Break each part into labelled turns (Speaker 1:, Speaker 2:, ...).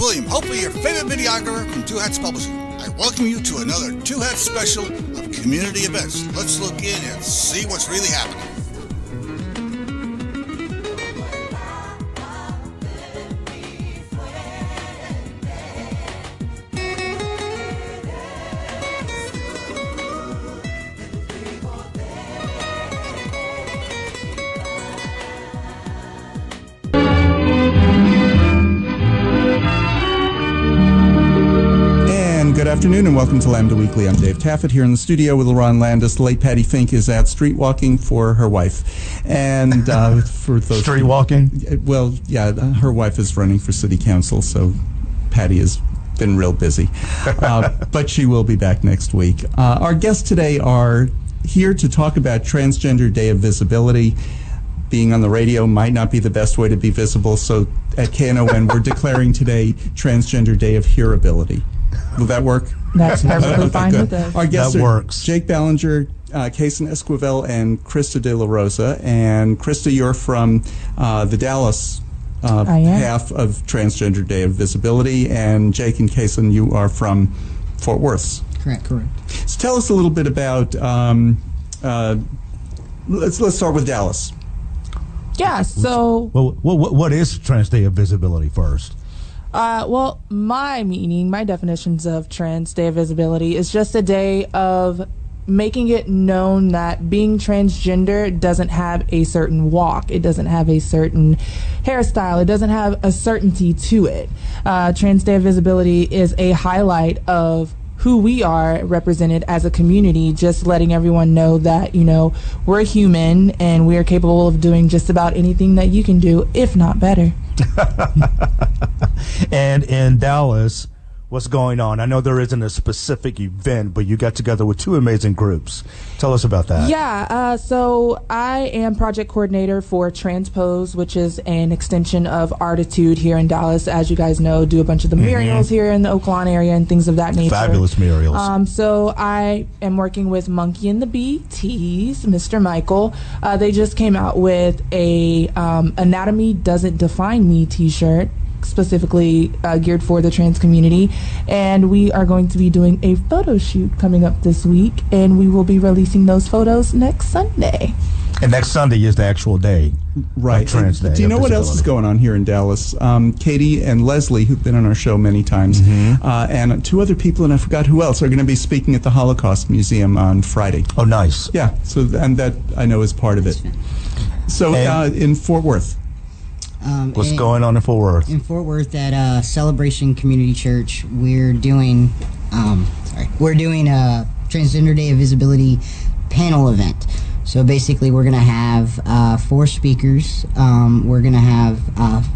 Speaker 1: William, hopefully your favorite videographer from Two Hats Publishing. I welcome you to another Two Hats special of community events. Let's look in and see what's really happening.
Speaker 2: Good afternoon and welcome to Lambda Weekly. I'm Dave Taffet here in the studio with Lerone Landis. The late Patti Fink is out street walking for her wife. And for those
Speaker 3: street walking?
Speaker 2: Well, yeah, her wife is running for city council, so Patti has been real busy. But she will be back next week. Our guests today are here to talk about Transgender Day of Visibility. Being on the radio might not be the best way to be visible, so at KNON we're declaring today Transgender Day of Hearability. Will that work?
Speaker 4: That's perfectly fine with us.
Speaker 2: Our guests
Speaker 3: that
Speaker 2: are
Speaker 3: works.
Speaker 2: Jake Ballinger, Cason, Esquivel, and Krista de la Rosa. And Krista, you're from the Dallas half of Transgender Day of Visibility, and Jake and Cason, you are from Fort Worth.
Speaker 5: Correct.
Speaker 2: So tell us a little bit about. Let's start with Dallas.
Speaker 4: Yeah. So.
Speaker 3: Well, what is Trans Day of Visibility first?
Speaker 4: Well, my definitions of Trans Day of Visibility is just a day of making it known that being transgender doesn't have a certain walk. It doesn't have a certain hairstyle. It doesn't have a certainty to it. Trans Day of Visibility is a highlight of who we are represented as a community, just letting everyone know that, we're human and we are capable of doing just about anything that you can do, if not better.
Speaker 3: And in Dallas, what's going on? I know there isn't a specific event, but you got together with two amazing groups. Tell us about that.
Speaker 4: Yeah, so I am project coordinator for Transpose, which is an extension of Artitude here in Dallas. As you guys know, do a bunch of the murals here in the Oak Lawn area and things of that nature.
Speaker 3: Fabulous murals.
Speaker 4: So I am working with Monkey and the Bee Tees, Mr. Michael. They just came out with a Anatomy Doesn't Define Me t-shirt, specifically geared for the trans community, and we are going to be doing a photo shoot coming up this week, and we will be releasing those photos next Sunday.
Speaker 3: And next Sunday is the actual day,
Speaker 2: right?
Speaker 3: Trans Day.
Speaker 2: Do you know what else is going on here in Dallas? Katie and Leslie, who've been on our show many times, and two other people, and I forgot who else, are going to be speaking at the Holocaust Museum on Friday.
Speaker 3: Oh, nice.
Speaker 2: Yeah. So, and that I know is part of it. So, in Fort Worth.
Speaker 3: What's going on in Fort Worth?
Speaker 5: In Fort Worth at Celebration Community Church, we're doing a Transgender Day of Visibility panel event. So basically, we're going to have 4 speakers. We're going to have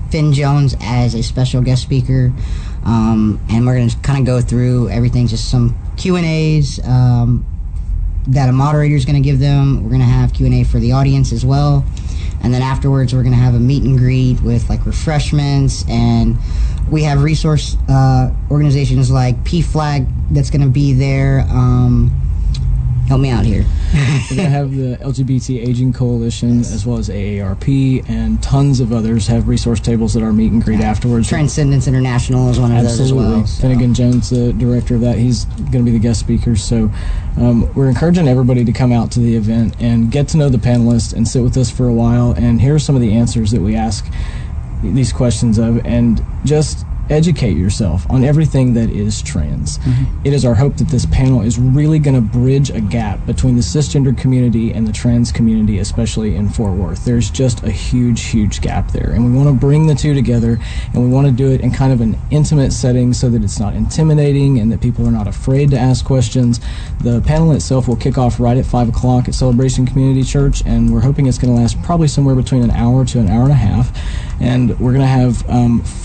Speaker 5: Finn Jones as a special guest speaker, and we're going to kind of go through everything, just some Q&As that a moderator is going to give them. We're going to have Q&A for the audience as well. And then afterwards, we're going to have a meet and greet with refreshments, and we have resource organizations like PFLAG that's going to be there. Help me out here.
Speaker 6: We're going to have the LGBT Aging Coalition, as well as AARP, and tons of others have resource tables at our meet and greet afterwards.
Speaker 5: Transcendence International is one of those as well. So.
Speaker 6: Finnegan Jones, the director of that, he's going to be the guest speaker. So we're encouraging everybody to come out to the event and get to know the panelists and sit with us for a while. And here are some of the answers that we ask these questions of, and just educate yourself on everything that is trans. It is our hope that this panel is really going to bridge a gap between the cisgender community and the trans community, especially in Fort Worth. There's just a huge gap there, and we want to bring the two together, and we want to do it in kind of an intimate setting so that it's not intimidating and that people are not afraid to ask questions. The panel itself will kick off right at 5 o'clock at Celebration Community Church, and we're hoping it's going to last probably somewhere between an hour to an hour and a half. And we're going to have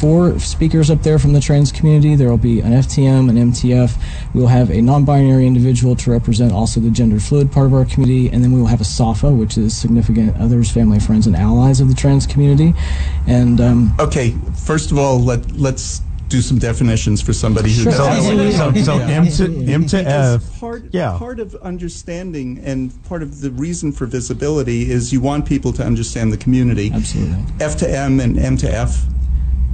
Speaker 6: 4 speakers up there from the trans community. There will be an FTM, an MTF. We'll have a non-binary individual to represent also the gender fluid part of our community, and then we will have a SAFA, which is significant others, family, friends, and allies of the trans community. And
Speaker 2: okay, first of all, let's do some definitions for somebody who doesn't.
Speaker 3: So M to F.
Speaker 2: Part of understanding and part of the reason for visibility is you want people to understand the community.
Speaker 6: Absolutely.
Speaker 2: F to M and M to F.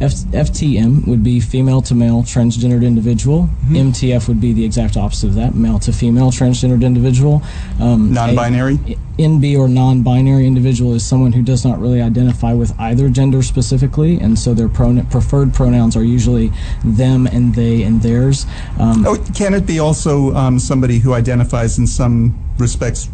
Speaker 6: FTM would be female to male transgendered individual. MTF would be the exact opposite of that, male to female transgendered individual.
Speaker 2: Non-binary?
Speaker 6: NB or non-binary individual is someone who does not really identify with either gender specifically, and so their preferred pronouns are usually them and they and theirs.
Speaker 2: Can it be also somebody who identifies in some respects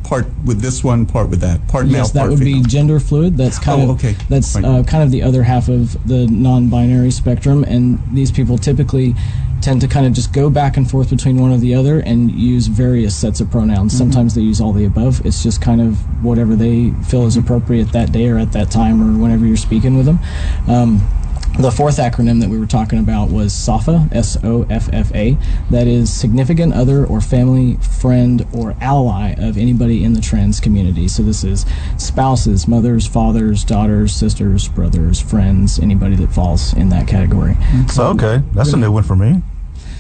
Speaker 2: part with this one, part with that, part male,
Speaker 6: yes, that
Speaker 2: part
Speaker 6: would
Speaker 2: female?
Speaker 6: be gender fluid. That's kind of the other half of the non-binary spectrum, and these people typically tend to kind of just go back and forth between one or the other and use various sets of pronouns. Sometimes they use all the above. It's just kind of whatever they feel is appropriate that day or at that time or whenever you're speaking with them. The fourth acronym that we were talking about was SOFFA, S-O-F-F-A. That is significant other or family, friend, or ally of anybody in the trans community. So this is spouses, mothers, fathers, daughters, sisters, brothers, friends, anybody that falls in that category.
Speaker 3: So, okay, that's a new one for me.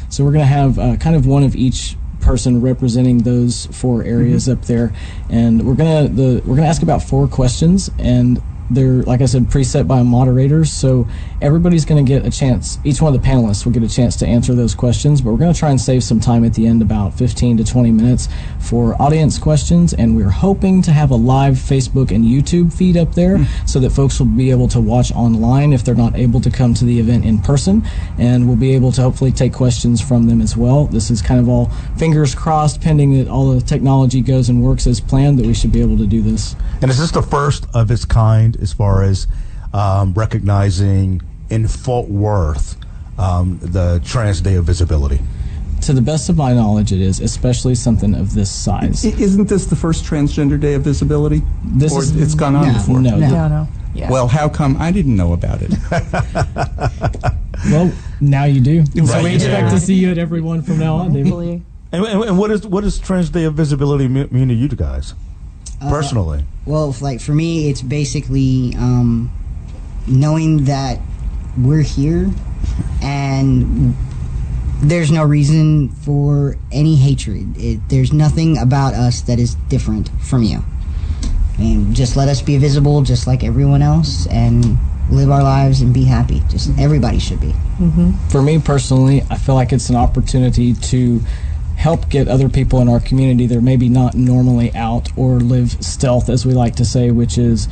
Speaker 6: So we're going to have kind of one of each person representing those four areas up there, and we're gonna ask about 4 questions, and they're, like I said, preset by moderators, so everybody's going to get a chance. Each one of the panelists will get a chance to answer those questions, but we're going to try and save some time at the end, about 15 to 20 minutes, for audience questions, and we're hoping to have a live Facebook and YouTube feed up there so that folks will be able to watch online if they're not able to come to the event in person, and we'll be able to hopefully take questions from them as well. This is kind of all fingers crossed, pending that all the technology goes and works as planned, that we should be able to do this.
Speaker 3: And is this the first of its kind as far as recognizing in Fort Worth the Trans Day of Visibility?
Speaker 6: To the best of my knowledge, it is, especially something of this size.
Speaker 2: Isn't this the first Transgender Day of Visibility? It's gone on before?
Speaker 4: No. Yeah.
Speaker 2: Well, how come I didn't know about it?
Speaker 6: Well, now you do. So
Speaker 2: Right.
Speaker 6: we expect to see you at every one from now on, David.
Speaker 4: Hopefully.
Speaker 3: And what does Trans Day of Visibility mean to you guys personally?
Speaker 5: Well, like for me, it's basically knowing that we're here and there's no reason for any hatred. There's nothing about us that is different from you. And just let us be visible just like everyone else and live our lives and be happy. Just everybody should be.
Speaker 6: For me personally, I feel like it's an opportunity to help get other people in our community that are maybe not normally out or live stealth, as we like to say, which is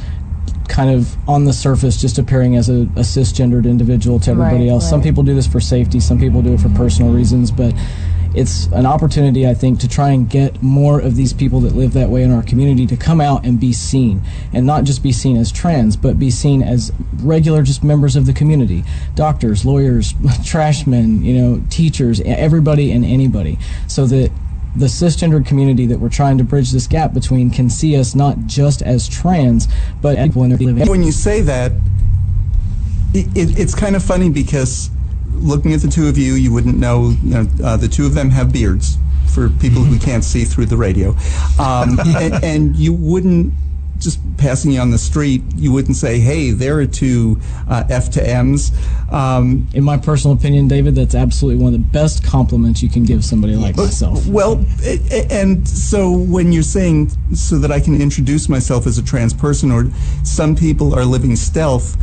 Speaker 6: kind of on the surface just appearing as a cisgendered individual to everybody else. Some people do this for safety, some people do it for personal reasons, but it's an opportunity, I think, to try and get more of these people that live that way in our community to come out and be seen, and not just be seen as trans, but be seen as regular just members of the community. Doctors, lawyers, trashmen, teachers, everybody and anybody, so that the cisgendered community that we're trying to bridge this gap between can see us not just as trans, but as people in their living.
Speaker 2: When you say that, it's kind of funny because looking at the two of you, you wouldn't know, the two of them have beards, for people who can't see through the radio. And you wouldn't, just passing you on the street, you wouldn't say, hey, there are two F to M's.
Speaker 6: In my personal opinion, David, that's absolutely one of the best compliments you can give somebody like myself.
Speaker 2: Well, and so when you're saying so that I can introduce myself as a trans person, or some people are living stealth,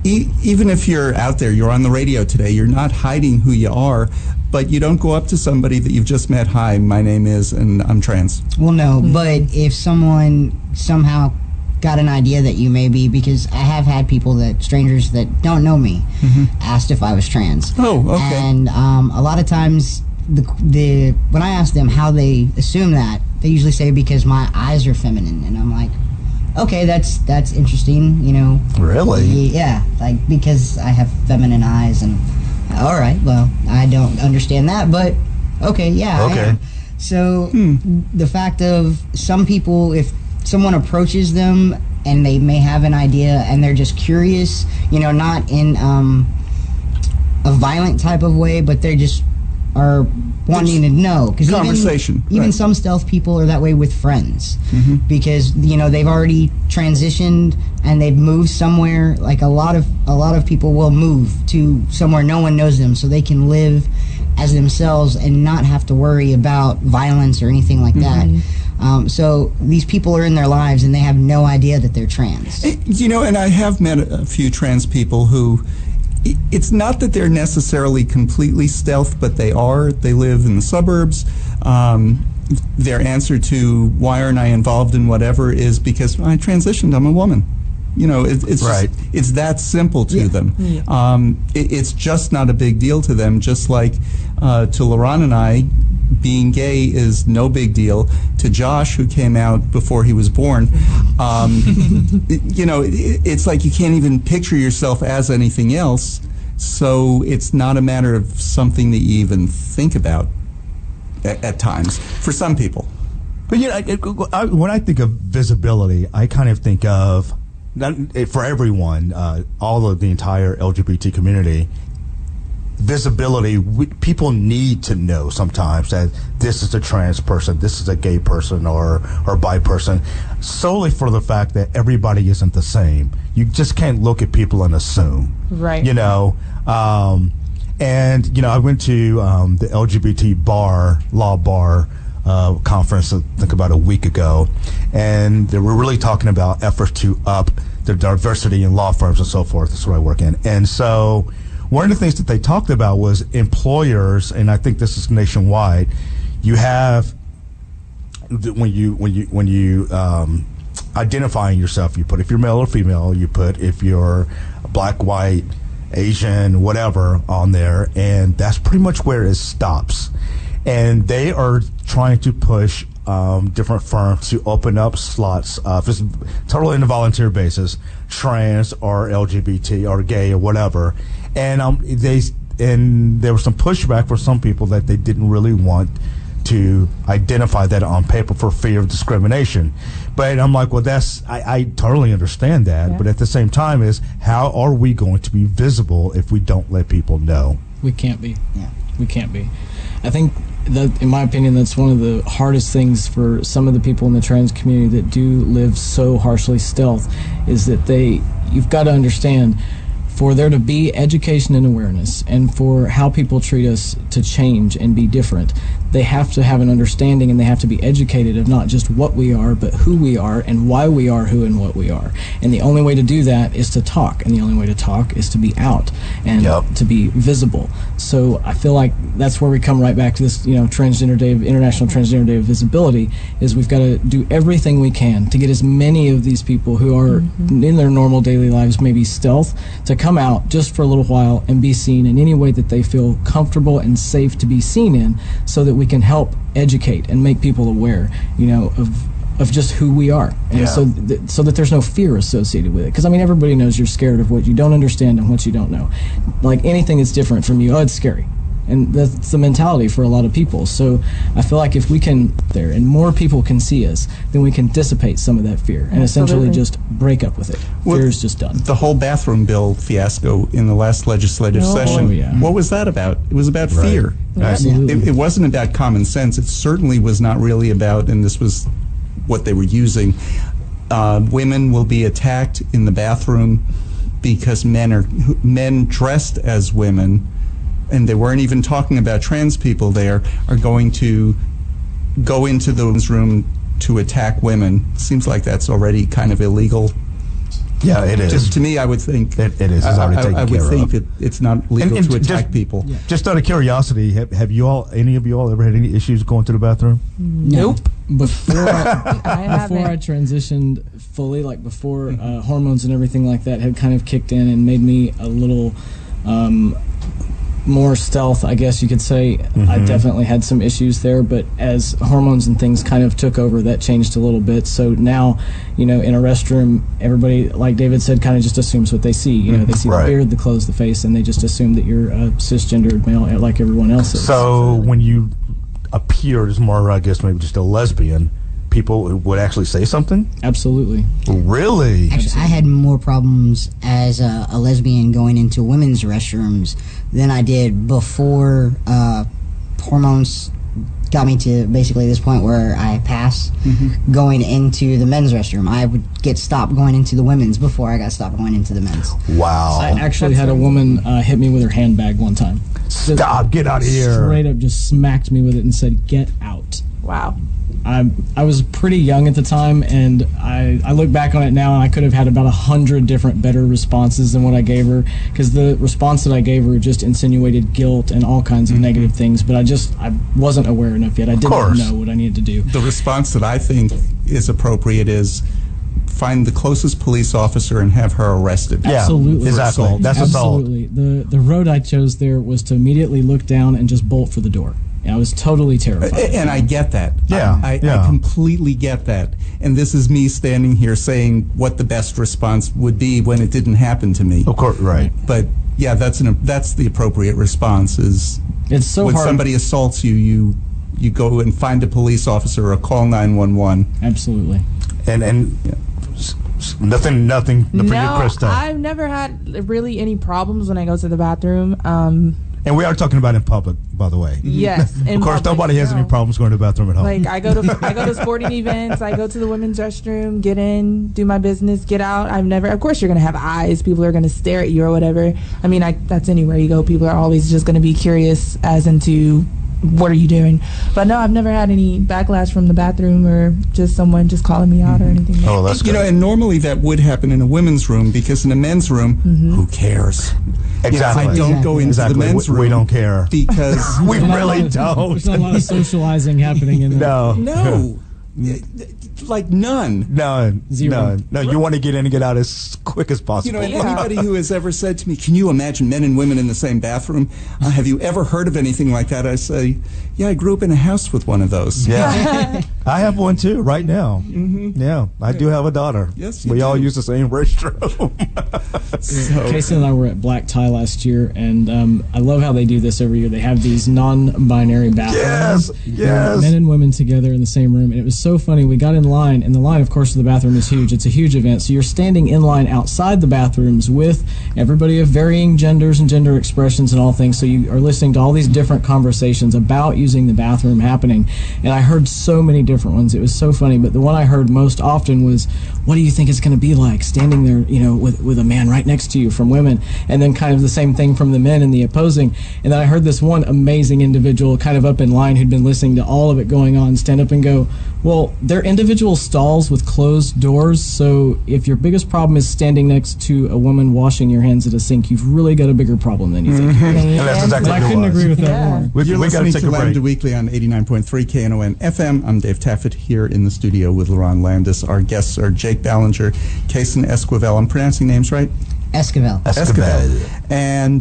Speaker 2: even if you're out there, you're on the radio today, you're not hiding who you are, but you don't go up to somebody that you've just met, hi, my name is, and I'm trans.
Speaker 5: Well, no, but if someone somehow got an idea that you may be, because I have had people strangers that don't know me, asked if I was trans.
Speaker 2: Oh, okay.
Speaker 5: And a lot of times, when I ask them how they assume that, they usually say because my eyes are feminine, and I'm like, okay, that's interesting,
Speaker 3: Really?
Speaker 5: Yeah, like because I have feminine eyes, and all right, well, I don't understand that, but okay, yeah,
Speaker 3: okay.
Speaker 5: I am. So the fact of some people, if someone approaches them and they may have an idea and they're just curious, not in a violent type of way, but they just are wanting to know. Because
Speaker 2: conversation.
Speaker 5: Even some stealth people are that way with friends, because they've already transitioned and they've moved somewhere. Like a lot of people will move to somewhere no one knows them, so they can live as themselves and not have to worry about violence or anything like that. So these people are in their lives and they have no idea that they're trans.
Speaker 2: You know, and I have met a few trans people who, it's not that they're necessarily completely stealth, but they are. They live in the suburbs. Their answer to why aren't I involved in whatever is because I transitioned, I'm a woman. You know, it's
Speaker 3: right.
Speaker 2: It's that simple to them. Yeah. It's just not a big deal to them, just like to Lerone and I, being gay is no big deal. To Josh, who came out before he was born, you know, it's like you can't even picture yourself as anything else, so it's not a matter of something that you even think about at times, for some people.
Speaker 3: But you know, when I think of visibility, I kind of think of, for everyone, all of the entire LGBT community, visibility, people need to know sometimes that this is a trans person, this is a gay person or bi person, solely for the fact that everybody isn't the same. You just can't look at people and assume.
Speaker 4: Right.
Speaker 3: You know, and, you know, I went to the LGBT law bar conference, I think about a week ago, and they were really talking about efforts to up the diversity in law firms and so forth. That's what I work in. And so one of the things that they talked about was employers, and I think this is nationwide, you have, when you identifying yourself, you put if you're male or female, you put if you're black, white, Asian, whatever on there, and that's pretty much where it stops. And they are trying to push different firms to open up slots, if it's totally on a volunteer basis, trans or LGBT or gay or whatever. And there was some pushback for some people that they didn't really want to identify that on paper for fear of discrimination. But I'm like, well, I totally understand that. Yeah. But at the same time is, how are we going to be visible if we don't let people know?
Speaker 6: We can't be. Yeah. We can't be. I think that, in my opinion, that's one of the hardest things for some of the people in the trans community that do live so harshly stealth, is that you've got to understand, for there to be education and awareness, and for how people treat us to change and be different, they have to have an understanding, and they have to be educated of not just what we are, but who we are and why we are who and what we are. And the only way to do that is to talk, and the only way to talk is to be out and to be visible. So I feel like that's where we come right back to this, you know, International Transgender Day of Visibility, is we've got to do everything we can to get as many of these people who are in their normal daily lives, maybe stealth, to come out just for a little while and be seen in any way that they feel comfortable and safe to be seen in, so that we can help educate and make people aware, you know, of just who we are, and so that there's no fear associated with it. Because I mean, everybody knows you're scared of what you don't understand and what you don't know. Like anything that's different from you, it's scary. And that's the mentality for a lot of people. So I feel like if we can there and more people can see us, then we can dissipate some of that fear and essentially just break up with it. Fear is just done.
Speaker 2: The whole bathroom bill fiasco in the last legislative session, what was that about? It was about fear.
Speaker 6: Absolutely.
Speaker 2: It wasn't about common sense. It certainly was not really about, and this was what they were using, women will be attacked in the bathroom because men dressed as women, and they weren't even talking about trans people there, are going to go into the women's room to attack women. Seems like that's already kind of illegal.
Speaker 3: Yeah, it is.
Speaker 2: Just to me, I would think
Speaker 3: it is. It's already taken
Speaker 2: I would
Speaker 3: care
Speaker 2: think
Speaker 3: of.
Speaker 2: that it's not legal to attack people.
Speaker 3: Yeah. Just out of curiosity, have you all, any of you all, ever had any issues going to the bathroom?
Speaker 4: Nope.
Speaker 6: Before I transitioned fully, like before hormones and everything like that had kind of kicked in and made me a little more stealth, I guess you could say. I definitely had some issues there, but as hormones and things kind of took over, that changed a little bit. So now, you know, in a restroom, everybody, like David said, kind of just assumes what they see. You know, they see the beard, the clothes, the face, and they just assume that you're a cisgendered male like everyone else is.
Speaker 3: So when you appear as more, I guess, maybe just a lesbian, people would actually say something?
Speaker 6: Absolutely.
Speaker 3: Really?
Speaker 5: Actually, I had more problems as a lesbian going into women's restrooms than I did before hormones got me to basically this point where I pass going into the men's restroom. I would get stopped going into the women's before I got stopped going into the men's.
Speaker 3: Wow.
Speaker 6: I actually had a woman hit me with her handbag one time.
Speaker 3: Stop, get out of here.
Speaker 6: Straight up just smacked me with it and said, "Get out."
Speaker 4: Wow.
Speaker 6: I was pretty young at the time, and I look back on it now, and I could have had about 100 different better responses than what I gave her, because the response that I gave her just insinuated guilt and all kinds of negative things, but I wasn't aware enough yet. I didn't know what I needed to do.
Speaker 2: The response that I think is appropriate is find the closest police officer and have her arrested.
Speaker 3: Yeah,
Speaker 6: Absolutely.
Speaker 3: exactly.
Speaker 2: Assault.
Speaker 3: That's assault.
Speaker 6: Absolutely. The road I chose there was to immediately look down and just bolt for the door. I was totally terrified.
Speaker 2: And I get that.
Speaker 3: Yeah,
Speaker 2: I
Speaker 3: yeah.
Speaker 2: completely get that. And this is me standing here saying what the best response would be when it didn't happen to me.
Speaker 3: Of course, right.
Speaker 2: But yeah, that's the appropriate response. Is
Speaker 6: It's so
Speaker 2: when
Speaker 6: hard.
Speaker 2: somebody assaults you go and find a police officer or call 911.
Speaker 6: Absolutely.
Speaker 3: And nothing for you, Krista.
Speaker 4: I've never had really any problems when I go to the bathroom.
Speaker 3: And we are talking about in public, by the way.
Speaker 4: Yes.
Speaker 3: Of course, nobody has any problems going to the bathroom at home.
Speaker 4: Like I go to sporting events, I go to the women's restroom, get in, do my business, get out. Of course you're gonna have eyes. People are gonna stare at you or whatever. I mean, that's anywhere you go. People are always just gonna be curious as into what are you doing? But no, I've never had any backlash from the bathroom or just someone just calling me out or anything.
Speaker 3: Oh, that's good.
Speaker 2: And normally that would happen in a women's room, because in a men's room, who cares?
Speaker 3: Exactly.
Speaker 2: I don't go into the men's room.
Speaker 3: We don't care.
Speaker 2: Because
Speaker 3: We really don't.
Speaker 6: There's not a lot of socializing happening in there.
Speaker 2: no, like none.
Speaker 3: No.
Speaker 6: Zero.
Speaker 3: No. You want to get in and get out as quick as possible.
Speaker 2: And anybody who has ever said to me, "Can you imagine men and women in the same bathroom? Have you ever heard of anything like that?" I say, "Yeah, I grew up in a house with one of those."
Speaker 3: Yeah. I have one too right now. Mm-hmm. Yeah, I do have a daughter.
Speaker 2: Yes,
Speaker 3: we
Speaker 2: you
Speaker 3: all
Speaker 2: do.
Speaker 3: use the same restroom.
Speaker 6: Cason and I were at Black Tie last year, and I love how they do this every year. They have these non-binary bathrooms.
Speaker 3: Yes.
Speaker 6: Men and women together in the same room, and it was so funny. We got in line, and the line, of course, to the bathroom is huge. It's a huge event, so you're standing in line outside the bathrooms with everybody of varying genders and gender expressions and all things, so you are listening to all these different conversations about using the bathroom happening, and I heard so many different ones. It was so funny, but the one I heard most often was, what do you think it's going to be like standing there, with a man right next to you, from women, and then kind of the same thing from the men in the opposing. And then I heard this one amazing individual kind of up in line who'd been listening to all of it going on stand up and go, well, they're individual stalls with closed doors, so if your biggest problem is standing next to a woman washing your hands at a sink, you've really got a bigger problem than you think.
Speaker 3: And that's exactly
Speaker 6: I
Speaker 3: what it
Speaker 6: couldn't
Speaker 3: was.
Speaker 6: agree with that more.
Speaker 2: You're
Speaker 3: We got to
Speaker 2: listening
Speaker 3: take
Speaker 2: to
Speaker 3: a break.
Speaker 2: Lambda Weekly on 89.3 Knon FM. I'm Dave Taffet here in the studio with Lerone Landis. Our guests are Jake Ballinger, Cason Esquivel. I'm pronouncing names right?
Speaker 5: Esquivel.
Speaker 2: And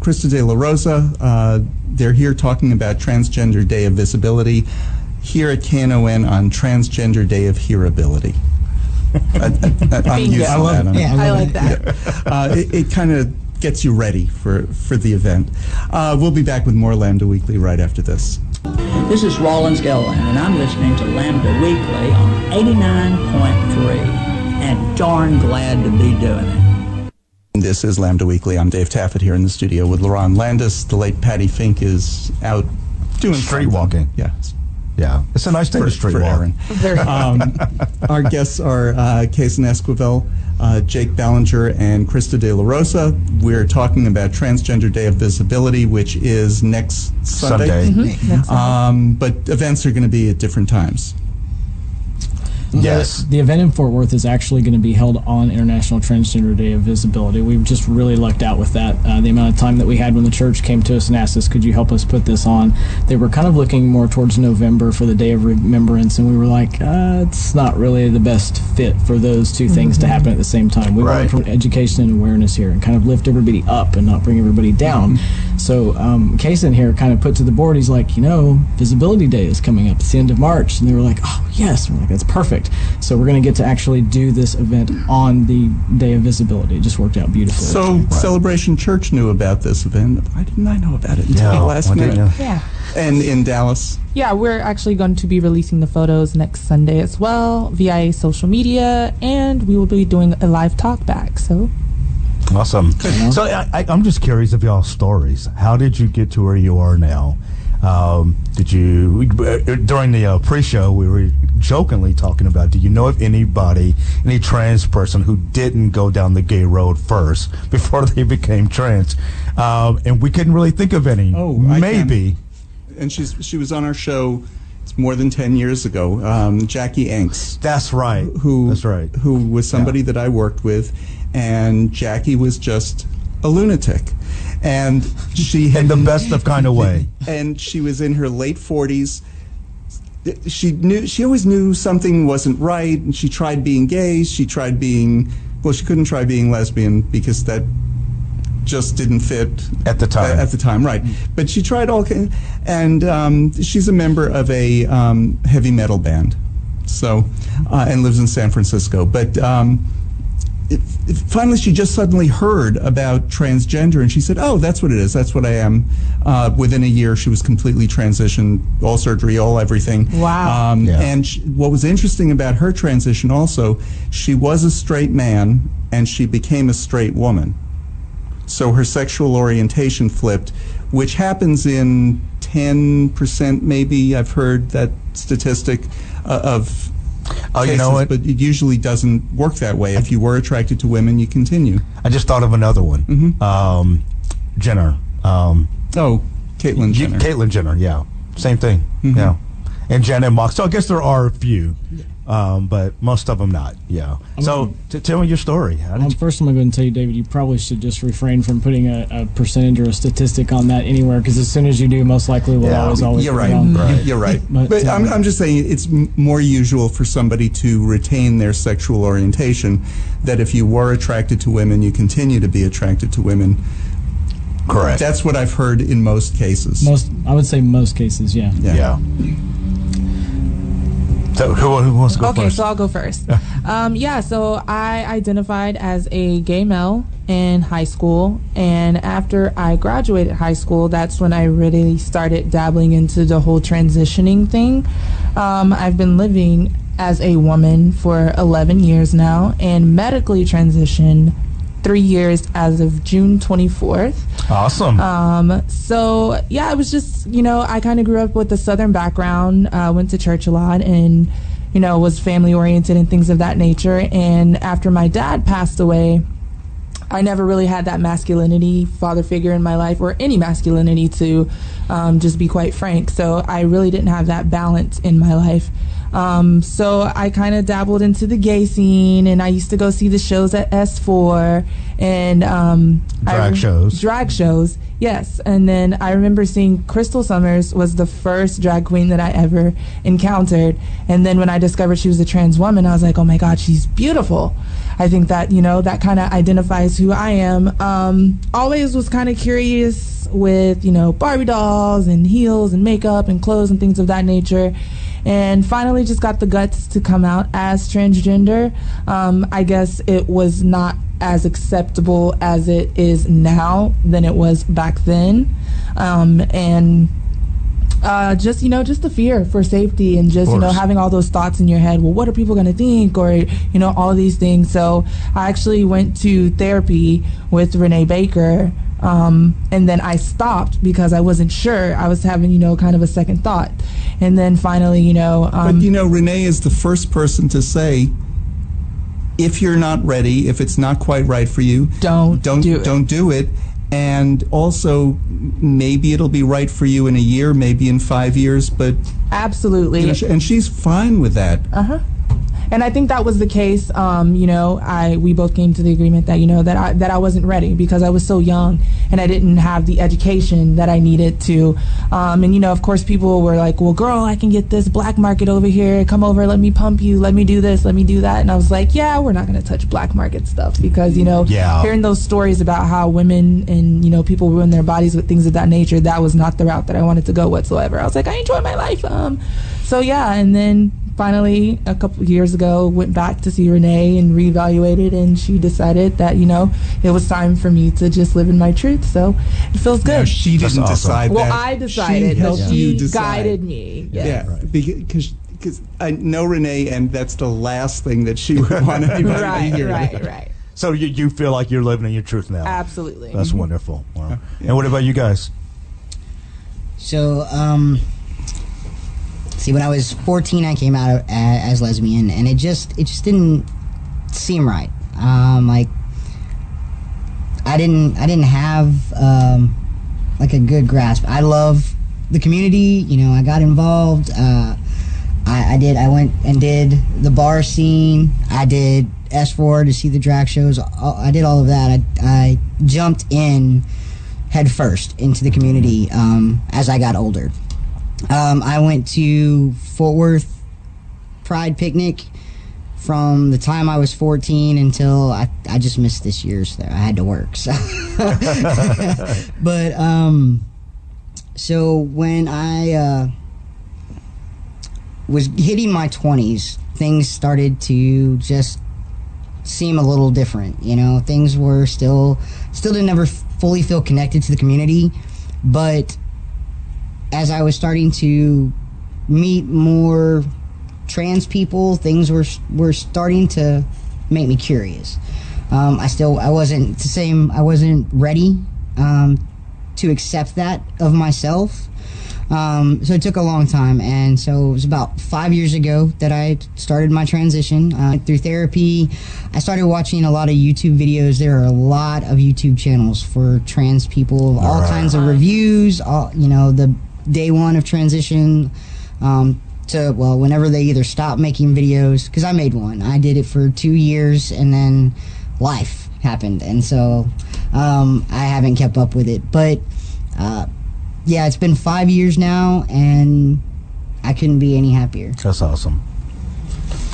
Speaker 2: Krista de la Rosa. They're here talking about Transgender Day of Visibility here at KNON on Transgender Day of Hearability. I'm using
Speaker 4: I
Speaker 2: that.
Speaker 4: I like that.
Speaker 2: It kind of gets you ready for the event. We'll be back with more Lambda Weekly right after this.
Speaker 7: This is Rollins Gilliland, and I'm listening to Lambda Weekly on 89.3, and darn glad to be doing it.
Speaker 2: This is Lambda Weekly. I'm Dave Taffet here in the studio with Lerone Landis. The late Patti Fink is out doing
Speaker 3: Street
Speaker 2: something.
Speaker 3: walking.
Speaker 2: Yeah.
Speaker 3: Yeah, it's a nice day to street
Speaker 2: for
Speaker 3: walk.
Speaker 2: Aaron. Our guests are Cason Esquivel, Jake Ballinger, and Krista de la Rosa. We're talking about Transgender Day of Visibility, which is next Sunday. But events are going to be at different times.
Speaker 3: Yes.
Speaker 6: The event in Fort Worth is actually going to be held on International Transgender Day of Visibility. We've just really lucked out with that. The amount of time that we had when the church came to us and asked us, could you help us put this on? They were kind of looking more towards November for the Day of Remembrance, and we were like, it's not really the best fit for those two things to happen at the same time. We wanted for education and awareness here and kind of lift everybody up and not bring everybody down. So Cason here kind of put to the board, he's like, Visibility Day is coming up. It's the end of March. And they were like, oh, yes. And we're like, that's perfect. So we're going to get to actually do this event on the Day of Visibility. It just worked out beautifully.
Speaker 2: So Celebration Church knew about this event. Why didn't I know about it until the last minute?
Speaker 4: Yeah.
Speaker 2: And in Dallas?
Speaker 4: Yeah, we're actually going to be releasing the photos next Sunday as well via social media, and we will be doing a live talk back. So
Speaker 3: Awesome. So I'm just curious of y'all's stories. How did you get to where you are now? Did you, during the pre-show, we were jokingly talking about, do you know of any trans person who didn't go down the gay road first before they became trans? And we couldn't really think of any.
Speaker 2: Oh,
Speaker 3: maybe.
Speaker 2: And she was on our show it's more than 10 years ago, Jackie Enks.
Speaker 3: That's right. That's right.
Speaker 2: Who was somebody that I worked with, and Jackie was just a lunatic. And she had...
Speaker 3: In the best of kind of way.
Speaker 2: And she was in her late 40s. She always knew something wasn't right, and she tried being gay, she tried being... Well, she couldn't try being lesbian because that just didn't fit
Speaker 3: at the time.
Speaker 2: At the time, right? But she tried all, and she's a member of a heavy metal band, so and lives in San Francisco. But finally, she just suddenly heard about transgender, and she said, "Oh, that's what it is. That's what I am." Within a year, she was completely transitioned, all surgery, all everything.
Speaker 4: Wow.
Speaker 2: And what was interesting about her transition also, she was a straight man, and she became a straight woman. So her sexual orientation flipped, which happens in 10% maybe. I've heard that statistic of cases,
Speaker 3: you know what?
Speaker 2: But it usually doesn't work that way. If you were attracted to women, you continue.
Speaker 3: I just thought of another one. Jenner.
Speaker 2: Caitlyn Jenner.
Speaker 3: Caitlyn Jenner, yeah. Same thing, yeah. And Janet Mock. So I guess there are a few, but most of them not, yeah. So tell me your story.
Speaker 6: First, I'm going to go and tell you, David, you probably should just refrain from putting a percentage or a statistic on that anywhere, because as soon as you do, most likely we'll always
Speaker 2: You're
Speaker 6: be
Speaker 2: right.
Speaker 6: wrong.
Speaker 2: You're right. But I'm just saying it's more usual for somebody to retain their sexual orientation, that if you were attracted to women, you continue to be attracted to women.
Speaker 3: Correct.
Speaker 2: That's what I've heard in most cases.
Speaker 6: I would say most cases, yeah.
Speaker 3: Yeah. So who wants to go first?
Speaker 4: Okay, so I'll go first. So I identified as a gay male in high school, and after I graduated high school, that's when I really started dabbling into the whole transitioning thing. I've been living as a woman for 11 years now, and medically transitioned 3 years as of June 24th.
Speaker 3: Awesome.
Speaker 4: So yeah, it was just, I kind of grew up with a Southern background, went to church a lot, and, was family oriented and things of that nature. And after my dad passed away, I never really had that masculinity father figure in my life, or any masculinity, to just be quite frank. So I really didn't have that balance in my life. So I kind of dabbled into the gay scene, and I used to go see the shows at S4 and drag shows, yes. And then I remember seeing Crystal Summers was the first drag queen that I ever encountered. And then when I discovered she was a trans woman, I was like, oh my God, she's beautiful. I think that, that kind of identifies who I am. Always was kind of curious with, Barbie dolls and heels and makeup and clothes and things of that nature. And finally just got the guts to come out as transgender. I guess it was not as acceptable as it is now than it was back then. Just the fear for safety, and just, having all those thoughts in your head. Well, what are people going to think? Or, all of these things. So I actually went to therapy with Renee Baker. And then I stopped because I wasn't sure. I was having, kind of a second thought. And then finally,
Speaker 2: But, Renee is the first person to say, if you're not ready, if it's not quite right for you, don't do it. And also, maybe it'll be right for you in a year, maybe in 5 years, but...
Speaker 4: Absolutely.
Speaker 2: And she's fine with that.
Speaker 4: Uh-huh. And I think that was the case. We both came to the agreement that that I wasn't ready, because I was so young and I didn't have the education that I needed to. Of course, people were like, "Well, girl, I can get this black market over here. Come over, let me pump you. Let me do this. Let me do that." And I was like, "Yeah, we're not going to touch black market stuff," because hearing those stories about how women and people ruin their bodies with things of that nature, that was not the route that I wanted to go whatsoever. I was like, I enjoy my life. And then finally, a couple of years ago, went back to see Renee and reevaluated, and she decided that, it was time for me to just live in my truth. So it feels good.
Speaker 2: No, she didn't decide that.
Speaker 4: Well, I decided, but she guided me. Yes.
Speaker 2: Yeah, right. Because I know Renee, and that's the last thing that she would want anybody to hear.
Speaker 4: Right.
Speaker 3: So you feel like you're living in your truth now.
Speaker 4: Absolutely.
Speaker 3: That's wonderful. Wow. And what about you guys?
Speaker 5: So, when I was 14, I came out as lesbian, and it just didn't seem right. I didn't have a good grasp. I love the community. I got involved. I went and did the bar scene. I did S4 to see the drag shows. I did all of that. I jumped in head first into the community as I got older. I went to Fort Worth Pride Picnic from the time I was 14 until I just missed this year, so I had to work. So, but so when I was hitting my 20s, things started to just seem a little different. Things were still didn't ever fully feel connected to the community, but as I was starting to meet more trans people, things were starting to make me curious. I wasn't ready to accept that of myself. So it took a long time, and so it was about 5 years ago that I started my transition through therapy. I started watching a lot of YouTube videos. There are a lot of YouTube channels for trans people, all kinds of reviews, the day one of transition to, whenever they either stop making videos, because I made one. I did it for 2 years, and then life happened, and so I haven't kept up with it. But yeah, it's been 5 years now, and I couldn't be any happier.
Speaker 3: That's awesome.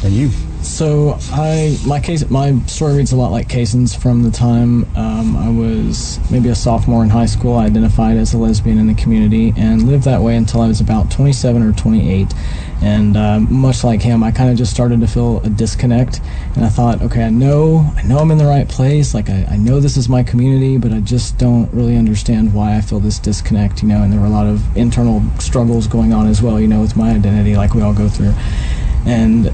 Speaker 3: And you?
Speaker 6: So my story reads a lot like Cason's. From the time I was maybe a sophomore in high school, I identified as a lesbian in the community and lived that way until I was about 27 or 28. And much like him, I kind of just started to feel a disconnect. And I thought, okay, I know I'm in the right place. Like, I know this is my community, but I just don't really understand why I feel this disconnect, And there were a lot of internal struggles going on as well, with my identity, like we all go through. And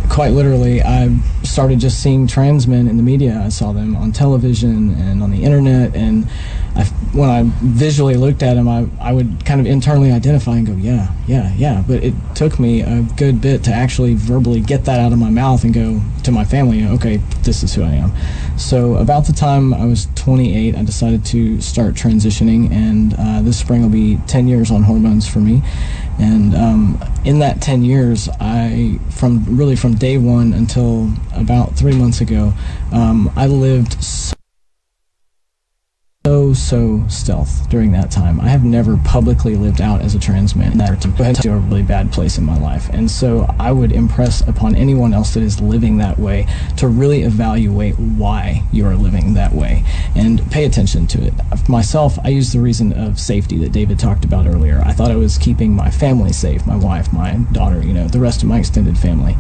Speaker 6: quite literally, I started just seeing trans men in the media. I saw them on television and on the internet, and when I visually looked at them, I would kind of internally identify and go, yeah. But it took me a good bit to actually verbally get that out of my mouth and go to my family, okay, this is who I am. So about the time I was 28, I decided to start transitioning, and this spring will be 10 years on hormones for me. And in that 10 years, from day one until about 3 months ago, I lived so stealth during that time. I have never publicly lived out as a trans man. That went to a really bad place in my life. And so I would impress upon anyone else that is living that way to really evaluate why you are living that way and pay attention to it. Myself, I use the reason of safety that David talked about earlier. I thought I was keeping my family safe, my wife, my daughter, the rest of my extended family.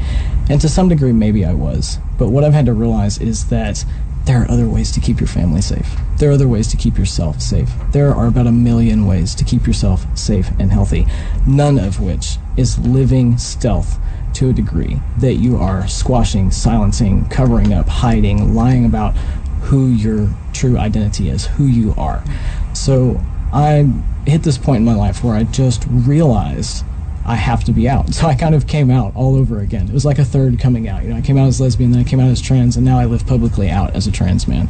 Speaker 6: And to some degree, maybe I was. But what I've had to realize is that there are other ways to keep your family safe. There are other ways to keep yourself safe. There are about 1 million ways to keep yourself safe and healthy, none of which is living stealth to a degree that you are squashing, silencing, covering up, hiding, lying about who your true identity is, who you are. So I hit this point in my life where I just realized I have to be out. So I kind of came out all over again. It was like a third coming out. I came out as lesbian, then I came out as trans, and now I live publicly out as a trans man.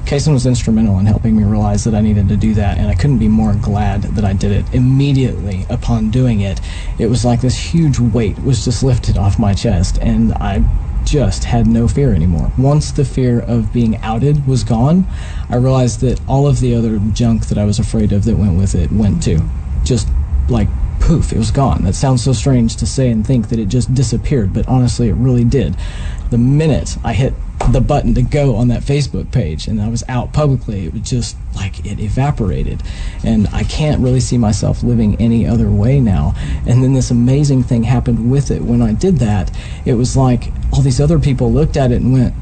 Speaker 6: Cason was instrumental in helping me realize that I needed to do that, and I couldn't be more glad that I did it. Immediately upon doing it, it was like this huge weight was just lifted off my chest, and I just had no fear anymore. Once the fear of being outed was gone, I realized that all of the other junk that I was afraid of that went with it went too. Just like poof, it was gone. That sounds so strange to say and think that it just disappeared, but honestly, it really did. The minute I hit the button to go on that Facebook page and I was out publicly, it was just like it evaporated. And I can't really see myself living any other way now. And then this amazing thing happened with it. When I did that, it was like all these other people looked at it and went,